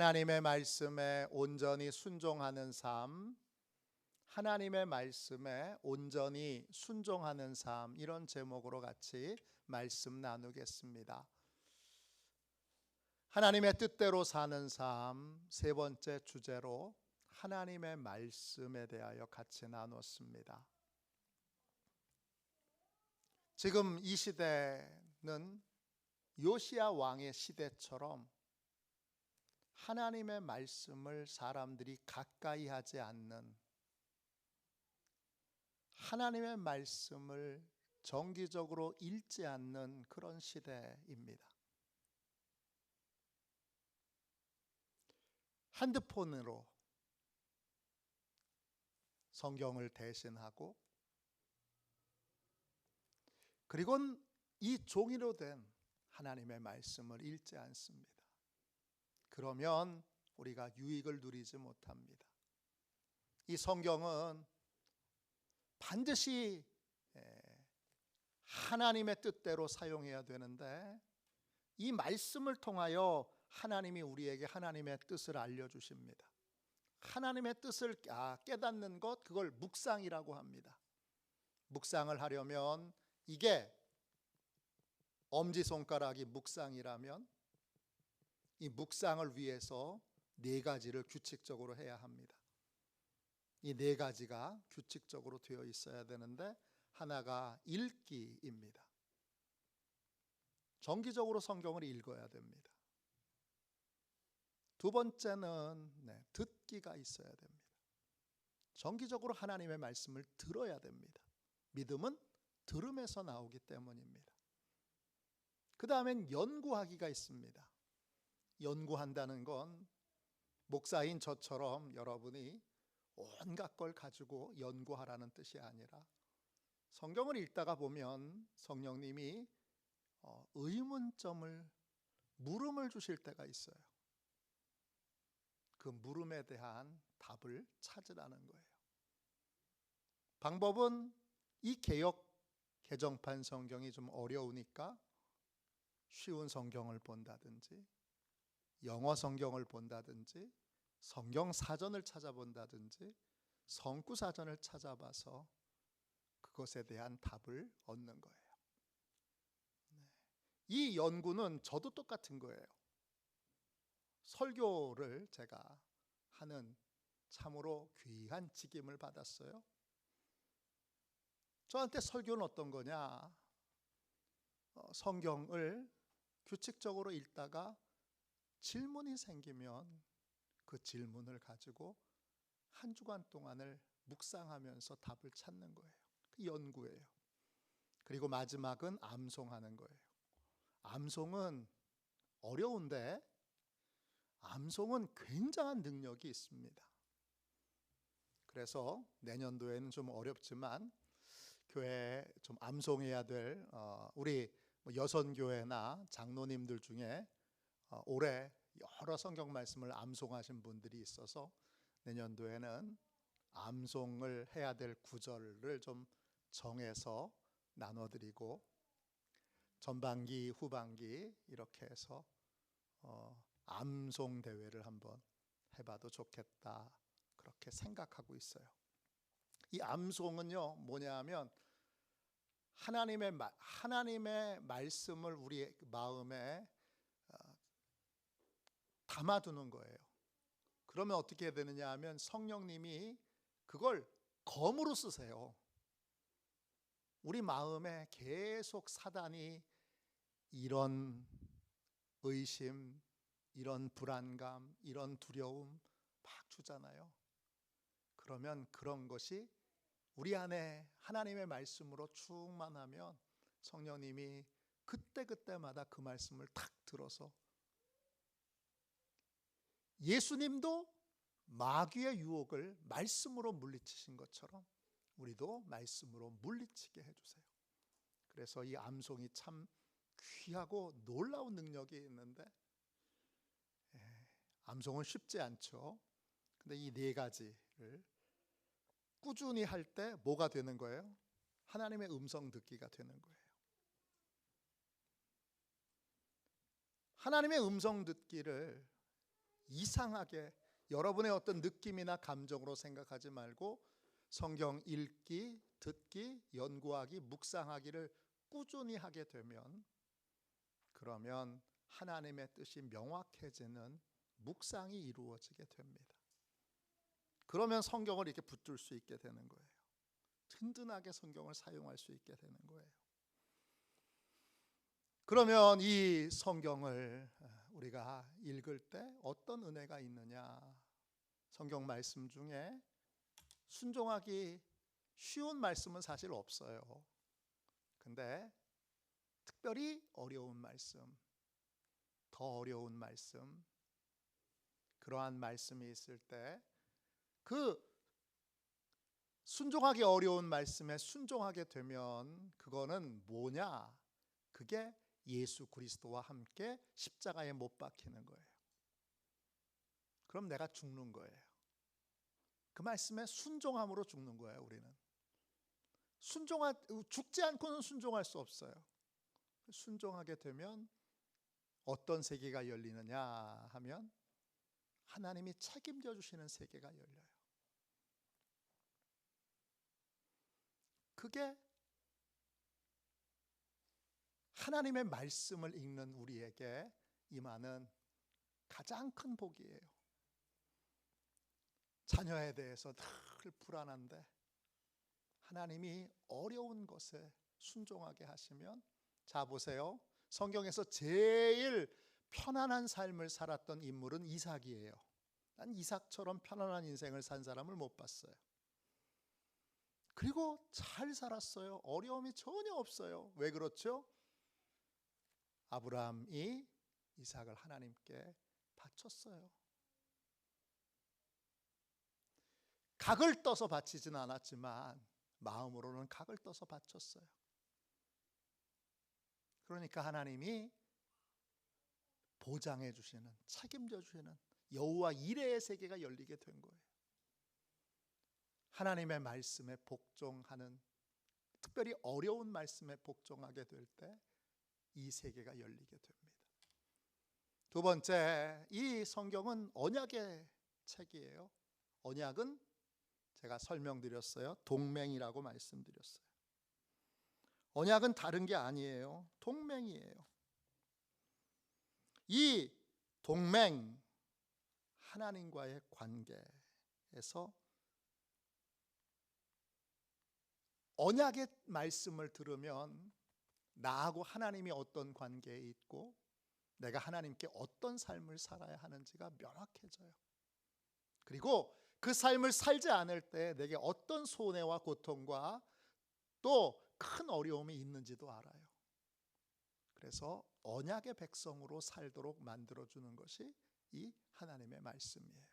하나님의 말씀에 온전히 순종하는 삶, 하나님의 말씀에 온전히 순종하는 삶, 이런 제목으로 같이 말씀 나누겠습니다. 하나님의 뜻대로 사는 삶, 세 번째 주제로 하나님의 말씀에 대하여 같이 나눴습니다. 지금 이 시대는 요시야 왕의 시대처럼 하나님의 말씀을 사람들이 가까이 하지 않는, 하나님의 말씀을 정기적으로 읽지 않는 그런 시대입니다. 핸드폰으로 성경을 대신하고, 그리고는 이 종이로 된 하나님의 말씀을 읽지 않습니다. 그러면 우리가 유익을 누리지 못합니다. 이 성경은 반드시 하나님의 뜻대로 사용해야 되는데, 이 말씀을 통하여 하나님이 우리에게 하나님의 뜻을 알려주십니다. 하나님의 뜻을 깨닫는 것, 그걸 묵상이라고 합니다. 묵상을 하려면, 이게 엄지손가락이 묵상이라면 이 묵상을 위해서 네 가지를 규칙적으로 해야 합니다. 이 네 가지가 규칙적으로 되어 있어야 되는데, 하나가 읽기입니다. 정기적으로 성경을 읽어야 됩니다. 두 번째는 듣기가 있어야 됩니다. 정기적으로 하나님의 말씀을 들어야 됩니다. 믿음은 들음에서 나오기 때문입니다. 그 다음엔 연구하기가 있습니다. 연구한다는 건 목사인 저처럼 여러분이 온갖 걸 가지고 연구하라는 뜻이 아니라, 성경을 읽다가 보면 성령님이 의문점을, 물음을 주실 때가 있어요. 그 물음에 대한 답을 찾으라는 거예요. 방법은 이 개정판 성경이 좀 어려우니까 쉬운 성경을 본다든지, 영어 성경을 본다든지, 성경 사전을 찾아본다든지, 성구 사전을 찾아봐서 그것에 대한 답을 얻는 거예요. 이 연구는 저도 똑같은 거예요. 설교를 제가 하는 참으로 귀한 직임을 받았어요. 저한테 설교는 어떤 거냐? 성경을 규칙적으로 읽다가 질문이 생기면 그 질문을 가지고 한 주간 동안을 묵상하면서 답을 찾는 거예요. 그 연구예요. 그리고 마지막은 암송하는 거예요. 암송은 어려운데, 암송은 굉장한 능력이 있습니다. 그래서 내년도에는 좀 어렵지만 교회에 좀 암송해야 될 우리 여선교회나 장로님들 중에 올해 여러 성경 말씀을 암송하신 분들이 있어서 내년도에는 암송을 해야 될 구절을 좀 정해서 나눠드리고, 전반기, 후반기 이렇게 해서 암송 대회를 한번 해봐도 좋겠다, 그렇게 생각하고 있어요. 이 암송은요, 뭐냐 하면 하나님의 말씀을 우리 마음에 담아두는 거예요. 그러면 어떻게 해야 되느냐 하면 성령님이 그걸 검으로 쓰세요. 우리 마음에 계속 사단이 이런 의심, 이런 불안감, 이런 두려움 막 주잖아요. 그러면 그런 것이 우리 안에 하나님의 말씀으로 충만하면 성령님이 그때그때마다 그 말씀을 탁 들어서, 예수님도 마귀의 유혹을 말씀으로 물리치신 것처럼 우리도 말씀으로 물리치게 해주세요. 그래서 이 암송이 참 귀하고 놀라운 능력이 있는데, 암송은 쉽지 않죠. 근데 이 네 가지를 꾸준히 할 때 뭐가 되는 거예요? 하나님의 음성 듣기가 되는 거예요. 하나님의 음성 듣기를 이상하게 여러분의 어떤 느낌이나 감정으로 생각하지 말고 성경 읽기, 듣기, 연구하기, 묵상하기를 꾸준히 하게 되면 그러면 하나님의 뜻이 명확해지는 묵상이 이루어지게 됩니다. 그러면 성경을 이렇게 붙들 수 있게 되는 거예요. 든든하게 성경을 사용할 수 있게 되는 거예요. 그러면 이 성경을 우리가 읽을 때 어떤 은혜가 있느냐? 성경 말씀 중에 순종하기 쉬운 말씀은 사실 없어요. 근데 특별히 어려운 말씀, 더 어려운 말씀, 그러한 말씀이 있을 때 그 순종하기 어려운 말씀에 순종하게 되면 그거는 뭐냐? 그게 예수 그리스도와 함께 십자가에 못 박히는 거예요. 그럼 내가 죽는 거예요. 그 말씀에 순종함으로 죽는 거예요. 우리는 죽지 않고는 순종할 수 없어요. 순종하게 되면 어떤 세계가 열리느냐 하면 하나님이 책임져 주시는 세계가 열려요. 그게 하나님의 말씀을 읽는 우리에게 임하는 가장 큰 복이에요. 자녀에 대해서 늘 불안한데 하나님이 어려운 것에 순종하게 하시면, 자 보세요. 성경에서 제일 편안한 삶을 살았던 인물은 이삭이에요. 난 이삭처럼 편안한 인생을 산 사람을 못 봤어요. 그리고 잘 살았어요. 어려움이 전혀 없어요. 왜 그렇죠? 아브라함이 이삭을 하나님께 바쳤어요. 각을 떠서 바치진 않았지만 마음으로는 각을 떠서 바쳤어요. 그러니까 하나님이 보장해 주시는, 책임져 주시는 여호와 이레의 세계가 열리게 된 거예요. 하나님의 말씀에 복종하는, 특별히 어려운 말씀에 복종하게 될 때 이 세계가 열리게 됩니다. 두 번째, 이 성경은 언약의 책이에요. 언약은 제가 설명드렸어요. 동맹이라고 말씀드렸어요. 언약은 다른 게 아니에요. 동맹이에요. 이 동맹, 하나님과의 관계에서 언약의 말씀을 들으면 나하고 하나님이 어떤 관계에 있고 내가 하나님께 어떤 삶을 살아야 하는지가 명확해져요. 그리고 그 삶을 살지 않을 때 내게 어떤 손해와 고통과 또 큰 어려움이 있는지도 알아요. 그래서 언약의 백성으로 살도록 만들어주는 것이 이 하나님의 말씀이에요.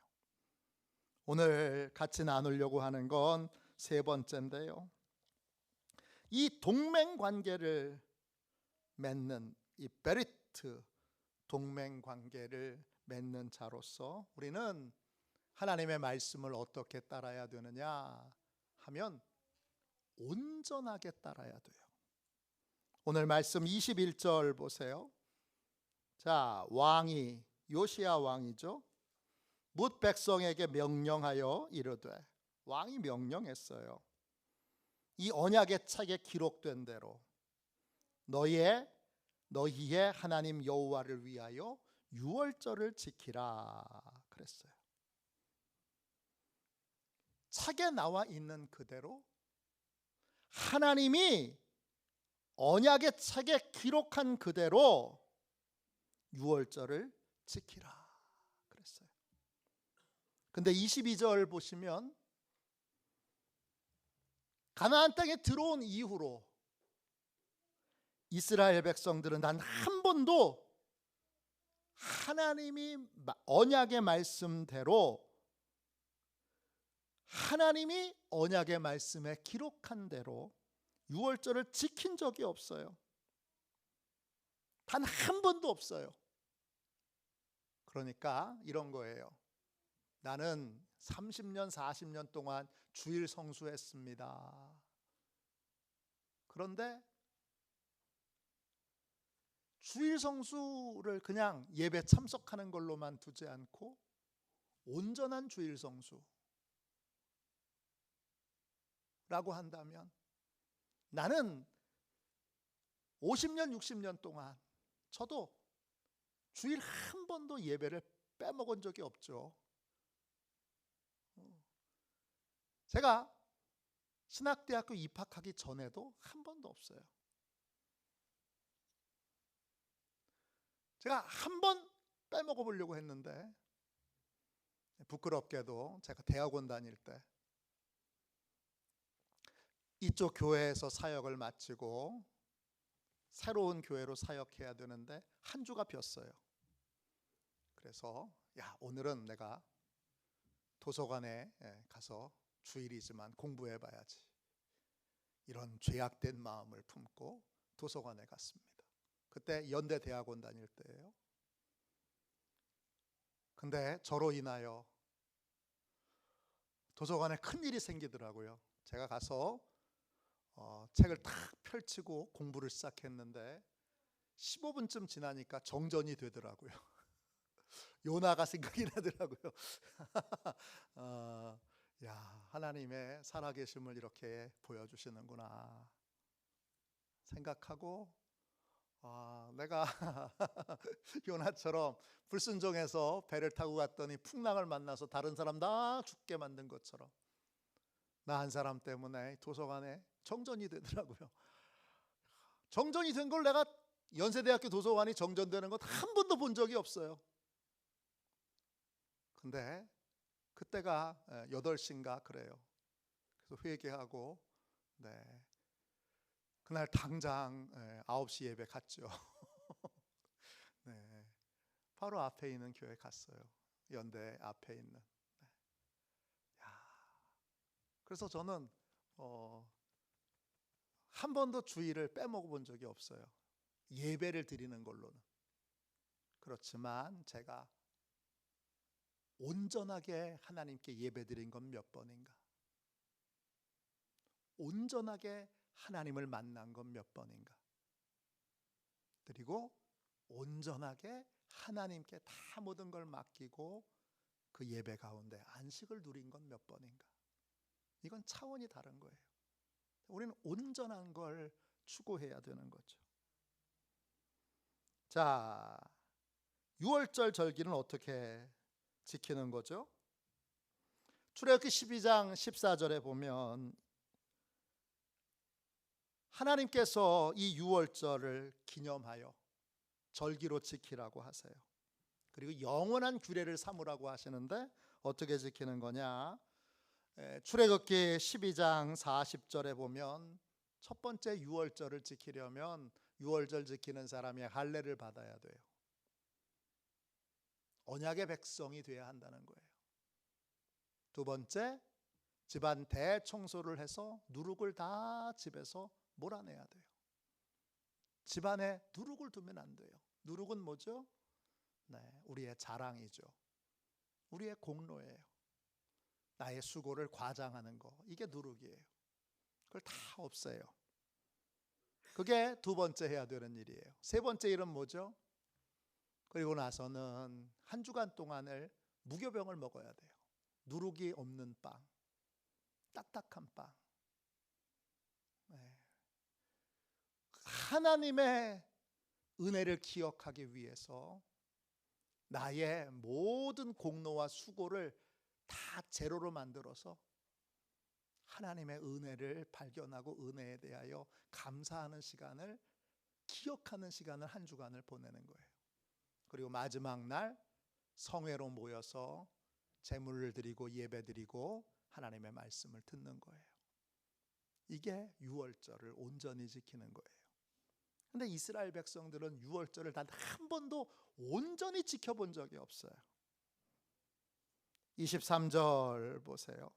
오늘 같이 나누려고 하는 건 세 번째인데요. 이 동맹 관계를 맺는 이 베리트 동맹 관계를 맺는 자로서 우리는 하나님의 말씀을 어떻게 따라야 되느냐 하면 온전하게 따라야 돼요. 오늘 말씀 21절 보세요. 자, 왕이, 요시야 왕이죠, 뭇 백성에게 명령하여 이르되, 왕이 명령했어요. 이 언약의 책에 기록된 대로 너희의 하나님 여호와를 위하여 유월절을 지키라 그랬어요. 책에 나와 있는 그대로 하나님이 언약의 책에 기록한 그대로 유월절을 지키라 그랬어요. 근데 22절 보시면 가나안 땅에 들어온 이후로 이스라엘 백성들은 단 한 번도 하나님이 언약의 말씀대로, 하나님이 언약의 말씀에 기록한 대로 유월절을 지킨 적이 없어요. 단 한 번도 없어요. 그러니까 이런 거예요. 나는 30년, 40년 동안 주일 성수했습니다. 그런데 주일 성수를 그냥 예배 참석하는 걸로만 두지 않고 온전한 주일 성수라고 한다면 나는 50년, 60년 동안 저도 주일 한 번도 예배를 빼먹은 적이 없죠. 제가 신학대학교 입학하기 전에도 한 번도 없어요. 제가 한 번 빼먹어 보려고 했는데 부끄럽게도 제가 대학원 다닐 때 이쪽 교회에서 사역을 마치고 새로운 교회로 사역해야 되는데 한 주가 비었어요. 그래서 오늘은 내가 도서관에 가서 주일이지만 공부해 봐야지, 이런 죄악된 마음을 품고 도서관에 갔습니다. 그때 연대 대학원 다닐 때예요. 근데 저로 인하여 도서관에 큰일이 생기더라고요. 제가 가서 책을 탁 펼치고 공부를 시작했는데 15분쯤 지나니까 정전이 되더라고요. 요나가 생각이 나더라고요. 하나님의 살아계심을 이렇게 보여주시는구나 생각하고, 내가 요나처럼 불순종해서 배를 타고 갔더니 풍랑을 만나서 다른 사람 다 죽게 만든 것처럼 나 한 사람 때문에 도서관에 정전이 되더라고요. 정전이 된 걸 내가 연세대학교 도서관이 정전되는 것 한 번도 본 적이 없어요. 근데 그때가 8시인가 그래요. 그래서 회개하고 그날 당장 9시 예배 갔죠. 바로 앞에 있는 교회 갔어요. 연대 앞에 있는. 그래서 저는 한 번도 주일을 빼먹어 본 적이 없어요. 예배를 드리는 걸로는. 그렇지만 제가 온전하게 하나님께 예배 드린 건 몇 번인가? 온전하게 하나님을 만난 건 몇 번인가? 그리고 온전하게 하나님께 다 모든 걸 맡기고 그 예배 가운데 안식을 누린 건 몇 번인가? 이건 차원이 다른 거예요. 우리는 온전한 걸 추구해야 되는 거죠. 자, 6월절 절기는 어떻게 지키는 거죠? 출애굽기 12장 14절에 보면 하나님께서 이 6월절을 기념하여 절기로 지키라고 하세요. 그리고 영원한 규례를 삼으라고 하시는데 어떻게 지키는 거냐? 출애굽기 12장 40절에 보면 첫 번째 6월절을 지키려면 6월절 지키는 사람이 할례를 받아야 돼요. 언약의 백성이 돼야 한다는 거예요. 두 번째, 집안 대청소를 해서 누룩을 다 집에서 몰아내야 돼요. 집안에 누룩을 두면 안 돼요. 누룩은 뭐죠? 우리의 자랑이죠. 우리의 공로예요. 나의 수고를 과장하는 거, 이게 누룩이에요. 그걸 다 없애요. 그게 두 번째 해야 되는 일이에요. 세 번째 일은 뭐죠? 그리고 나서는 한 주간 동안을 무교병을 먹어야 돼요. 누룩이 없는 빵, 딱딱한 빵. 하나님의 은혜를 기억하기 위해서 나의 모든 공로와 수고를 다 제로로 만들어서 하나님의 은혜를 발견하고 은혜에 대하여 감사하는 시간을, 기억하는 시간을 한 주간을 보내는 거예요. 그리고 마지막 날 성회로 모여서 제물을 드리고 예배 드리고 하나님의 말씀을 듣는 거예요. 이게 6월절을 온전히 지키는 거예요. 근데 이스라엘 백성들은 6월절을 단 한 번도 온전히 지켜본 적이 없어요. 23절 보세요.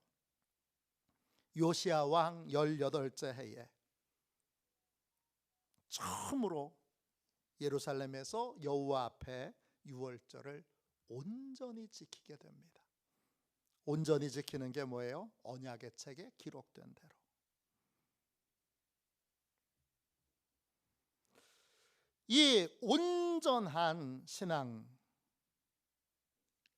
요시야 왕 18째 해에 처음으로 예루살렘에서 여호와 앞에 6월절을 온전히 지키게 됩니다. 온전히 지키는 게 뭐예요? 언약의 책에 기록된 대로. 이 온전한 신앙,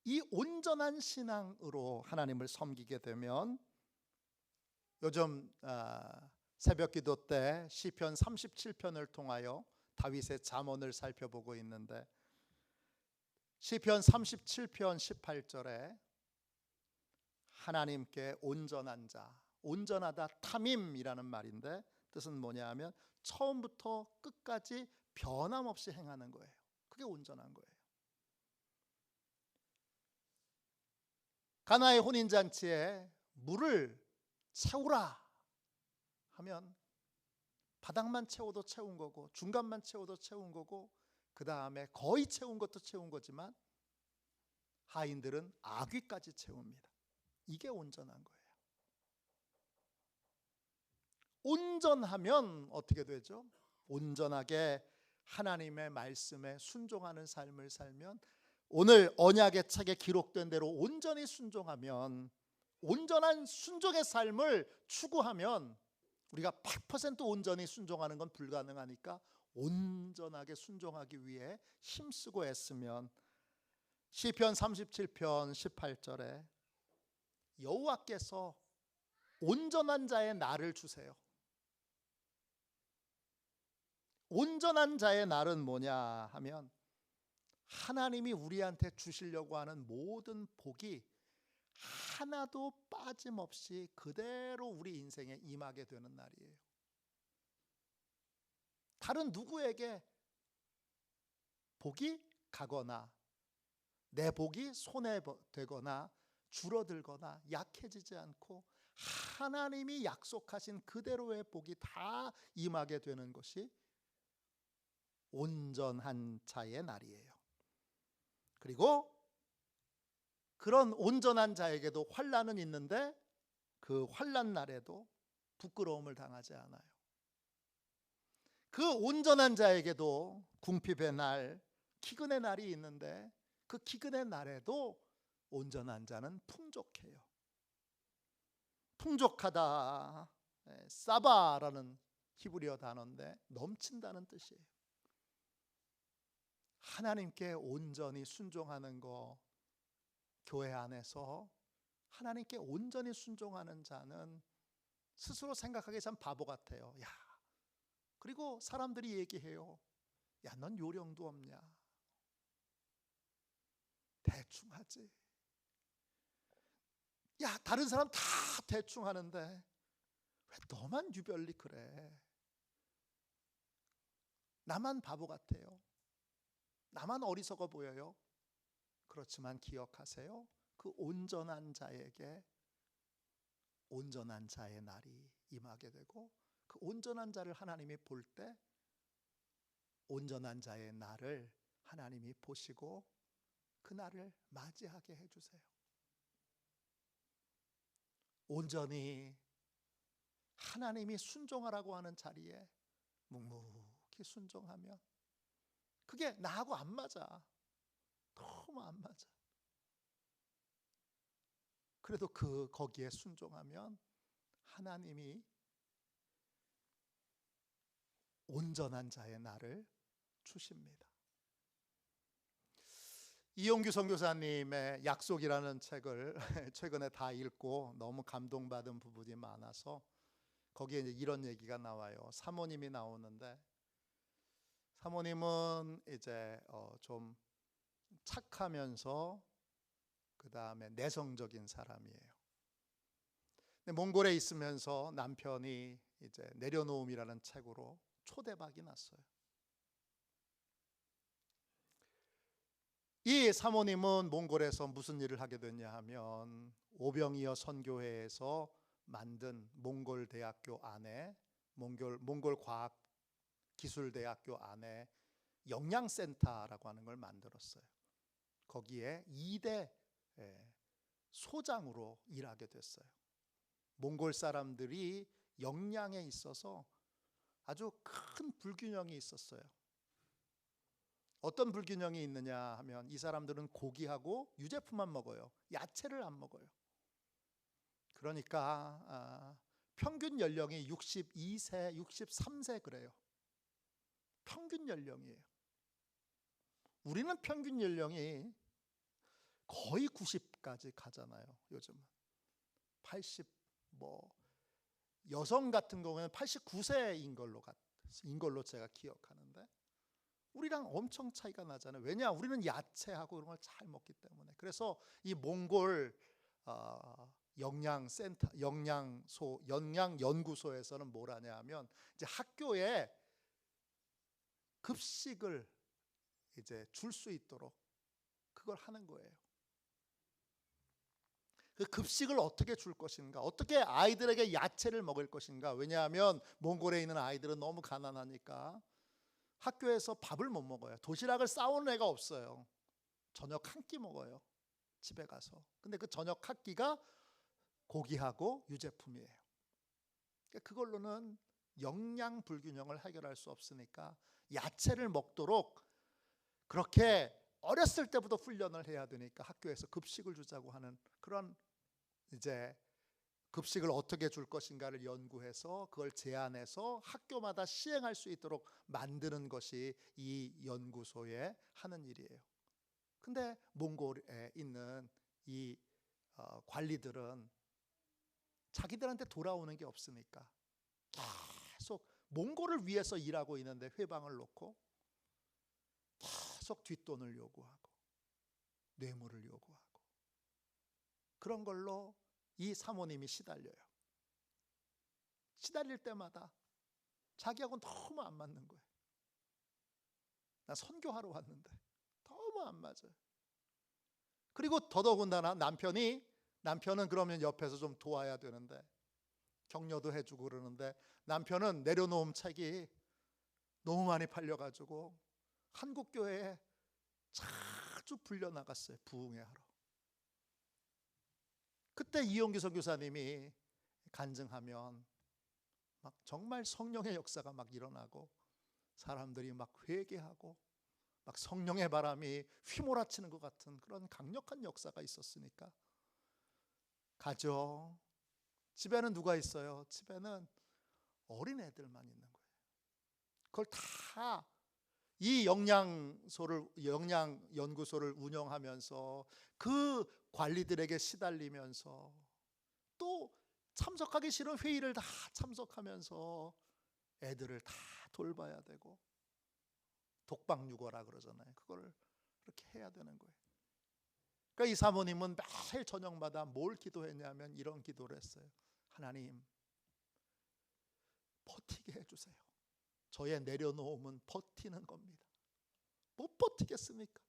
이 온전한 신앙으로 하나님을 섬기게 되면 요즘 새벽기도 때 시편 37편을 통하여 다윗의 잠언을 살펴보고 있는데 시편 37편 18절에 하나님께 온전한 자, 온전하다 탐임이라는 말인데 뜻은 뭐냐 하면 처음부터 끝까지 변함없이 행하는 거예요. 그게 온전한 거예요. 가나의 혼인잔치에 물을 채우라 하면 바닥만 채워도 채운 거고 중간만 채워도 채운 거고 그 다음에 거의 채운 것도 채운 거지만 하인들은 아귀까지 채웁니다. 이게 온전한 거예요. 온전하면 어떻게 되죠? 온전하게 하나님의 말씀에 순종하는 삶을 살면 오늘 언약의 책에 기록된 대로 온전히 순종하면 온전한 순종의 삶을 추구하면 우리가 100% 온전히 순종하는 건 불가능하니까 온전하게 순종하기 위해 힘쓰고 애쓰면 시편 37편 18절에 여호와께서 온전한 자의 날을 주세요. 온전한 자의 날은 뭐냐 하면 하나님이 우리한테 주시려고 하는 모든 복이 하나도 빠짐없이 그대로 우리 인생에 임하게 되는 날이에요. 다른 누구에게 복이 가거나 내 복이 손해되거나 줄어들거나 약해지지 않고 하나님이 약속하신 그대로의 복이 다 임하게 되는 것이 온전한 자의 날이에요. 그리고 그런 온전한 자에게도 환난은 있는데 그 환난 날에도 부끄러움을 당하지 않아요. 그 온전한 자에게도 궁핍의 날, 기근의 날이 있는데 그 기근의 날에도 온전한 자는 풍족해요. 풍족하다, 사바라는 히브리어 단어인데 넘친다는 뜻이에요. 하나님께 온전히 순종하는 거, 교회 안에서 하나님께 온전히 순종하는 자는 스스로 생각하기에 참 바보 같아요. 야, 그리고 사람들이 얘기해요. 야, 넌 요령도 없냐? 대충 하지. 야, 다른 사람 다 대충 하는데 왜 너만 유별리 그래? 나만 바보 같아요. 나만 어리석어 보여요. 그렇지만 기억하세요. 그 온전한 자에게 온전한 자의 날이 임하게 되고 그 온전한 자를 하나님이 볼 때 온전한 자의 날을 하나님이 보시고 그 날을 맞이하게 해주세요. 온전히 하나님이 순종하라고 하는 자리에 묵묵히 순종하면 그게 나하고 안 맞아. 너무 안 맞아. 그래도 거기에 순종하면 하나님이 온전한 자의 날을 주십니다. 이용규 선교사님의 약속이라는 책을 최근에 다 읽고 너무 감동받은 부분이 많아서 거기에 이제 이런 얘기가 나와요. 사모님이 나오는데 사모님은 이제 좀 착하면서 그 다음에 내성적인 사람이에요. 근데 몽골에 있으면서 남편이 이제 내려놓음이라는 책으로 초대박이 났어요. 이 사모님은 몽골에서 무슨 일을 하게 됐냐 하면 오병이어 선교회에서 만든 몽골 대학교 안에 몽골 과학 기술대학교 안에 영양센터라고 하는 걸 만들었어요. 거기에 2대 소장으로 일하게 됐어요. 몽골 사람들이 영양에 있어서 아주 큰 불균형이 있었어요. 어떤 불균형이 있느냐 하면 이 사람들은 고기하고 유제품만 먹어요. 야채를 안 먹어요. 그러니까 평균 연령이 62세, 63세 그래요. 평균 연령이에요. 우리는 평균 연령이 거의 90까지 가잖아요. 요즘은 80, 여성 같은 경우에는 89세인 걸로 제가 기억하는데, 우리랑 엄청 차이가 나잖아요. 왜냐? 우리는 야채하고 이런 걸 잘 먹기 때문에. 그래서 이 몽골 영양센터, 영양연구소에서는 뭘 하냐 하면, 이제 학교에 급식을 이제 줄 수 있도록 그걸 하는 거예요. 그 급식을 어떻게 줄 것인가, 어떻게 아이들에게 야채를 먹일 것인가. 왜냐하면 몽골에 있는 아이들은 너무 가난하니까 학교에서 밥을 못 먹어요. 도시락을 싸오는 애가 없어요. 저녁 한 끼 먹어요, 집에 가서. 근데 그 저녁 한 끼가 고기하고 유제품이에요. 그걸로는 영양 불균형을 해결할 수 없으니까 야채를 먹도록 그렇게 어렸을 때부터 훈련을 해야 되니까 학교에서 급식을 주자고 하는, 그런 이제 급식을 어떻게 줄 것인가를 연구해서 그걸 제안해서 학교마다 시행할 수 있도록 만드는 것이 이 연구소에 하는 일이에요. 근데 몽골에 있는 이 관리들은 자기들한테 돌아오는 게 없으니까 계속 몽골을 위해서 일하고 있는데 회방을 놓고 계속 뒷돈을 요구하고 뇌물을 요구하고, 그런 걸로 이 사모님이 시달려요. 시달릴 때마다 자기하고는 너무 안 맞는 거예요. 나 선교하러 왔는데 너무 안 맞아요. 그리고 더더군다나 남편은 그러면 옆에서 좀 도와야 되는데, 격려도 해주고 그러는데, 남편은 내려놓은 책이 너무 많이 팔려가지고 한국 교회에 자주 불려나갔어요, 부흥회 하러. 그때 이용규 선교사님이 간증하면 막 정말 성령의 역사가 막 일어나고 사람들이 막 회개하고 막 성령의 바람이 휘몰아치는 것 같은 그런 강력한 역사가 있었으니까 가죠. 집에는 누가 있어요? 집에는 어린애들만 있는 거예요. 그걸 다 이 영양연구소를 운영하면서 그 관리들에게 시달리면서, 또 참석하기 싫은 회의를 다 참석하면서 애들을 다 돌봐야 되고, 독박육아라 그러잖아요. 그걸 그렇게 해야 되는 거예요. 그러니까 이 사모님은 매일 저녁마다 뭘 기도했냐면 이런 기도를 했어요. 하나님, 버티게 해주세요. 저의 내려놓음은 버티는 겁니다. 못 버티겠습니까?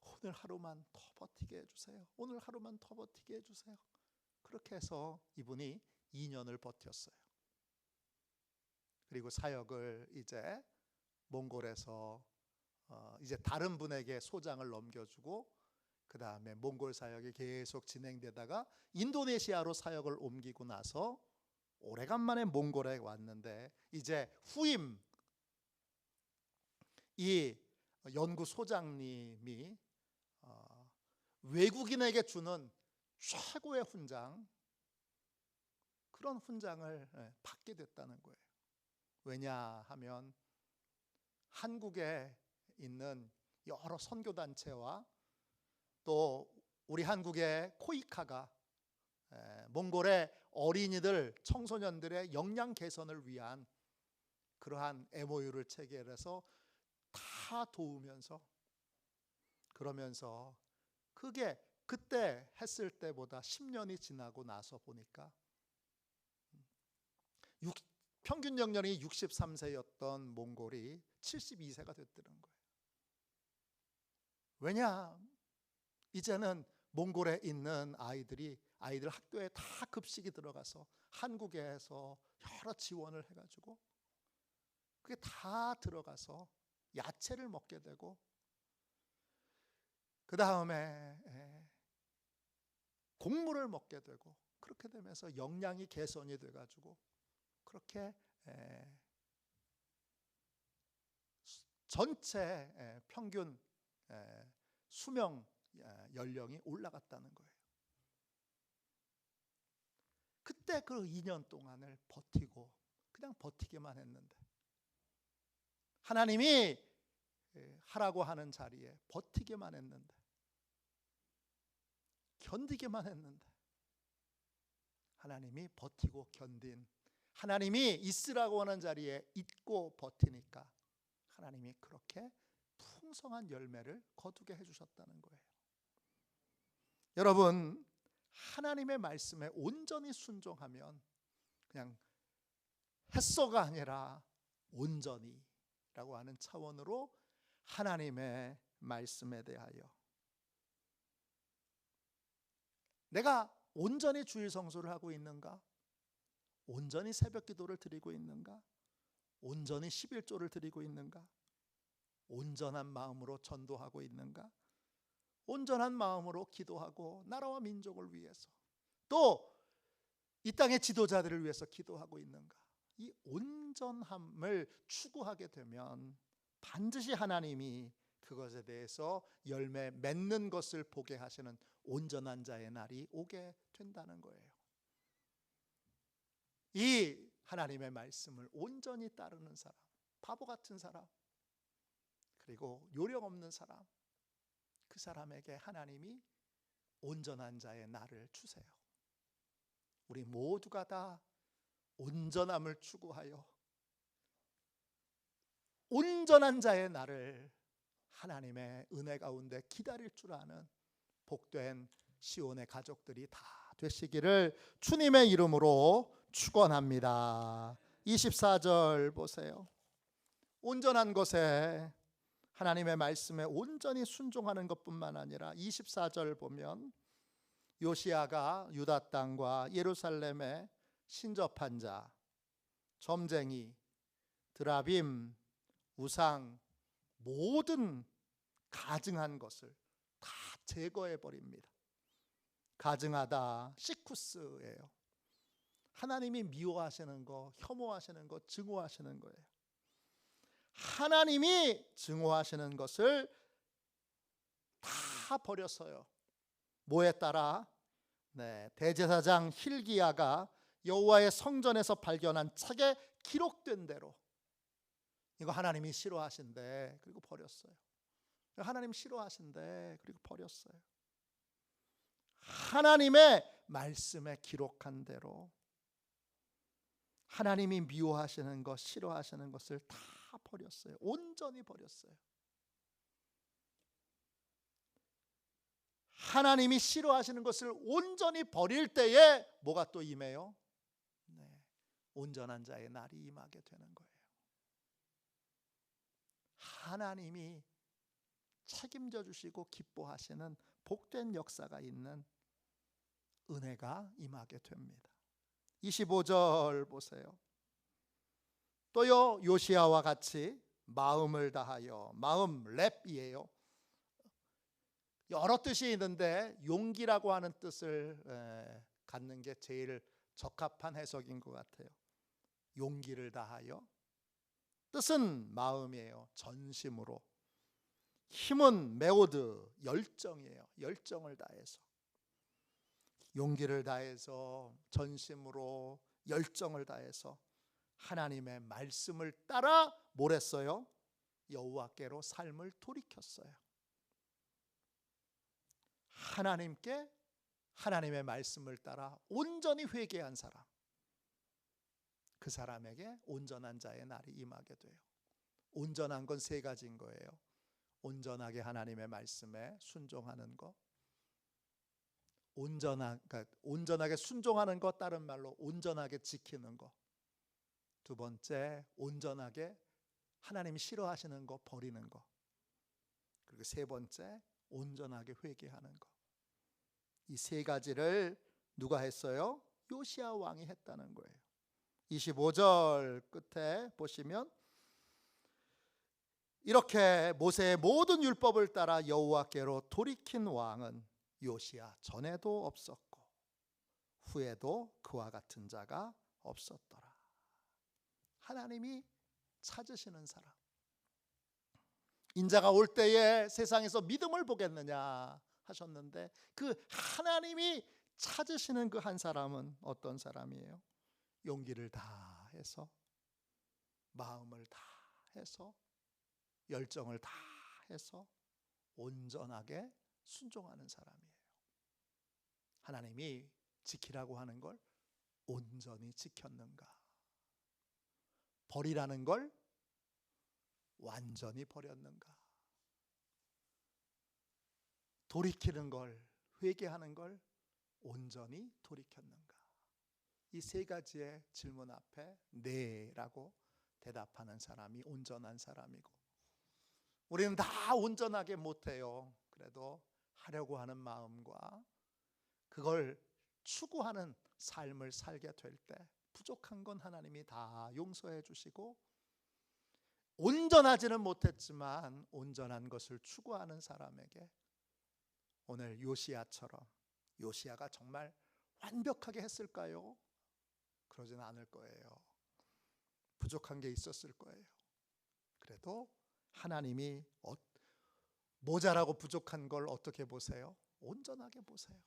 오늘 하루만 더 버티게 해주세요. 오늘 하루만 더 버티게 해주세요. 그렇게 해서 이분이 2년을 버텼어요. 그리고 사역을 이제 몽골에서 이제 다른 분에게 소장을 넘겨주고, 그 다음에 몽골 사역이 계속 진행되다가 인도네시아로 사역을 옮기고 나서 오래간만에 몽골에 왔는데, 이제 후임 이 연구소장님이 외국인에게 주는 최고의 훈장, 그런 훈장을 받게 됐다는 거예요. 왜냐하면 한국에 있는 여러 선교단체와 또 우리 한국의 코이카가 몽골의 어린이들, 청소년들의 역량 개선을 위한 그러한 MOU를 체결해서 다 도우면서, 그러면서 그게 그때 했을 때보다 10년이 지나고 나서 보니까 평균 연령이 63세였던 몽골이 72세가 됐다는 거예요. 왜냐? 이제는 몽골에 있는 아이들 학교에 다 급식이 들어가서 한국에서 여러 지원을 해가지고 그게 다 들어가서 야채를 먹게 되고, 그 다음에 곡물을 먹게 되고, 그렇게 되면서 영양이 개선이 돼가지고 그렇게 전체 평균 수명 연령이 올라갔다는 거예요. 그때 그 2년 동안을 버티고 그냥 버티기만 했는데, 하나님이 하라고 하는 자리에 버티기만 했는데 견디기만 했는데 하나님이 버티고 견딘, 하나님이 있으라고 하는 자리에 있고 버티니까 하나님이 그렇게 풍성한 열매를 거두게 해주셨다는 거예요. 여러분, 하나님의 말씀에 온전히 순종하면 그냥 햇서가 아니라 온전히라고 하는 차원으로 하나님의 말씀에 대하여 내가 온전히 주일 성수를 하고 있는가? 온전히 새벽 기도를 드리고 있는가? 온전히 11조를 드리고 있는가? 온전한 마음으로 전도하고 있는가? 온전한 마음으로 기도하고 나라와 민족을 위해서, 또 이 땅의 지도자들을 위해서 기도하고 있는가? 이 온전함을 추구하게 되면 반드시 하나님이 그것에 대해서 열매 맺는 것을 보게 하시는 온전한 자의 날이 오게 된다는 거예요. 이 하나님의 말씀을 온전히 따르는 사람, 바보 같은 사람, 그리고 요령 없는 사람, 그 사람에게 하나님이 온전한 자의 날을 주세요. 우리 모두가 다 온전함을 추구하여 온전한 자의 날을 하나님의 은혜 가운데 기다릴 줄 아는 복된 시온의 가족들이 다 되시기를 주님의 이름으로 축원합니다. 24절 보세요. 온전한 것에 하나님의 말씀에 온전히 순종하는 것뿐만 아니라 24절 보면 요시야가 유다 땅과 예루살렘에 신접한 자, 점쟁이, 드라빔, 우상, 모든 가증한 것을 다 제거해 버립니다. 가증하다, 시쿠스예요. 하나님이 미워하시는 거, 혐오하시는 거, 증오하시는 거예요. 하나님이 증오하시는 것을 다 버렸어요. 뭐에 따라? 대제사장 hil기야가 여호와의 성전에서 발견한 책에 기록된 대로, 이거 하나님이 싫어하신대, 그리고 버렸어요. 하나님 싫어하신대, 그리고 버렸어요. 하나님의 말씀에 기록한 대로 하나님이 미워하시는 것, 싫어하시는 것을 다 버렸어요. 온전히 버렸어요. 하나님이 싫어하시는 것을 온전히 버릴 때에 뭐가 또 임해요? 온전한 자의 날이 임하게 되는 거예요. 하나님이 책임져 주시고 기뻐하시는 복된 역사가 있는 은혜가 임하게 됩니다. 25절 보세요. 또요, 요시야와 같이 마음을 다하여, 마음 랩이에요. 여러 뜻이 있는데 용기라고 하는 뜻을 갖는 게 제일 적합한 해석인 것 같아요. 용기를 다하여, 뜻은 마음이에요. 전심으로. 힘은 메오드, 열정이에요. 열정을 다해서, 용기를 다해서, 전심으로, 열정을 다해서 하나님의 말씀을 따라 뭘 했어요? 여호와께로 삶을 돌이켰어요. 하나님께, 하나님의 말씀을 따라 온전히 회개한 사람, 그 사람에게 온전한 자의 날이 임하게 돼요. 온전한 건 세 가지인 거예요. 온전하게 하나님의 말씀에 순종하는 것, 온전하게 순종하는 것, 다른 말로 온전하게 지키는 것. 두 번째, 온전하게 하나님이 싫어하시는 거 버리는 것. 그리고 세 번째, 온전하게 회개하는 것. 이 세 가지를 누가 했어요? 요시야 왕이 했다는 거예요. 25절 끝에 보시면 이렇게 모세의 모든 율법을 따라 여호와께로 돌이킨 왕은 요시야 전에도 없었고 후에도 그와 같은 자가 없었더라. 하나님이 찾으시는 사람, 인자가 올 때에 세상에서 믿음을 보겠느냐 하셨는데, 그 하나님이 찾으시는 그 한 사람은 어떤 사람이에요? 용기를 다 해서, 마음을 다 해서, 열정을 다 해서 온전하게 순종하는 사람이에요. 하나님이 지키라고 하는 걸 온전히 지켰는가? 버리라는 걸 완전히 버렸는가? 돌이키는 걸, 회개하는 걸 온전히 돌이켰는가? 이 세 가지의 질문 앞에 네라고 대답하는 사람이 온전한 사람이고, 우리는 다 온전하게 못해요. 그래도 하려고 하는 마음과 그걸 추구하는 삶을 살게 될 때 부족한 건 하나님이 다 용서해 주시고, 온전하지는 못했지만 온전한 것을 추구하는 사람에게 오늘 요시야처럼, 요시야가 정말 완벽하게 했을까요? 그러지는 않을 거예요. 부족한 게 있었을 거예요. 그래도 하나님이 모자라고 부족한 걸 어떻게 보세요? 온전하게 보세요.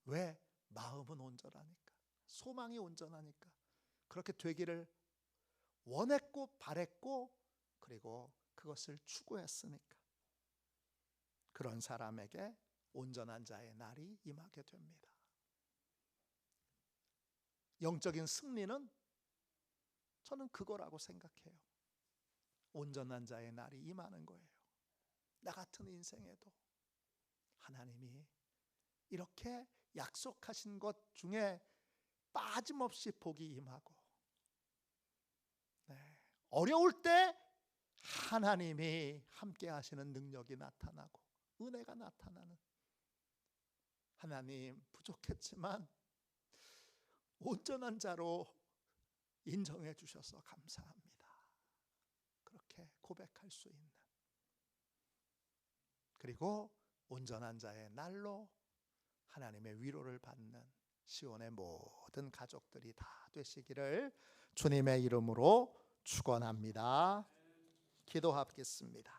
왜? 마음은 온전하니까, 소망이 온전하니까, 그렇게 되기를 원했고 바랬고, 그리고 그것을 추구했으니까 그런 사람에게 온전한 자의 날이 임하게 됩니다. 영적인 승리는 저는 그거라고 생각해요. 온전한 자의 날이 임하는 거예요. 나 같은 인생에도 하나님이 이렇게 약속하신 것 중에 빠짐없이 복이 임하고, 어려울 때 하나님이 함께 하시는 능력이 나타나고 은혜가 나타나는, 하나님 부족했지만 온전한 자로 인정해 주셔서 감사합니다, 그렇게 고백할 수 있는, 그리고 온전한 자의 날로 하나님의 위로를 받는 시온의 모든 가족들이 다 되시기를 주님의 이름으로 축원합니다. 기도하겠습니다.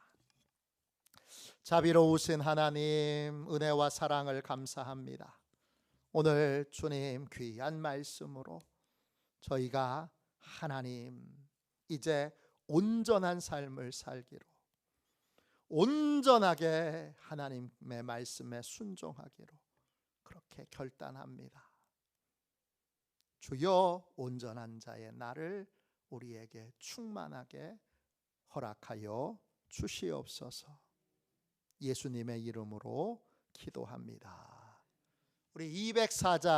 자비로우신 하나님, 은혜와 사랑을 감사합니다. 오늘 주님 귀한 말씀으로 저희가 하나님 이제 온전한 삶을 살기로, 온전하게 하나님의 말씀에 순종하기로 그렇게 결단합니다. 주여, 온전한 자의 날을 우리에게 충만하게 허락하여 주시옵소서. 예수님의 이름으로 기도합니다. 우리 204자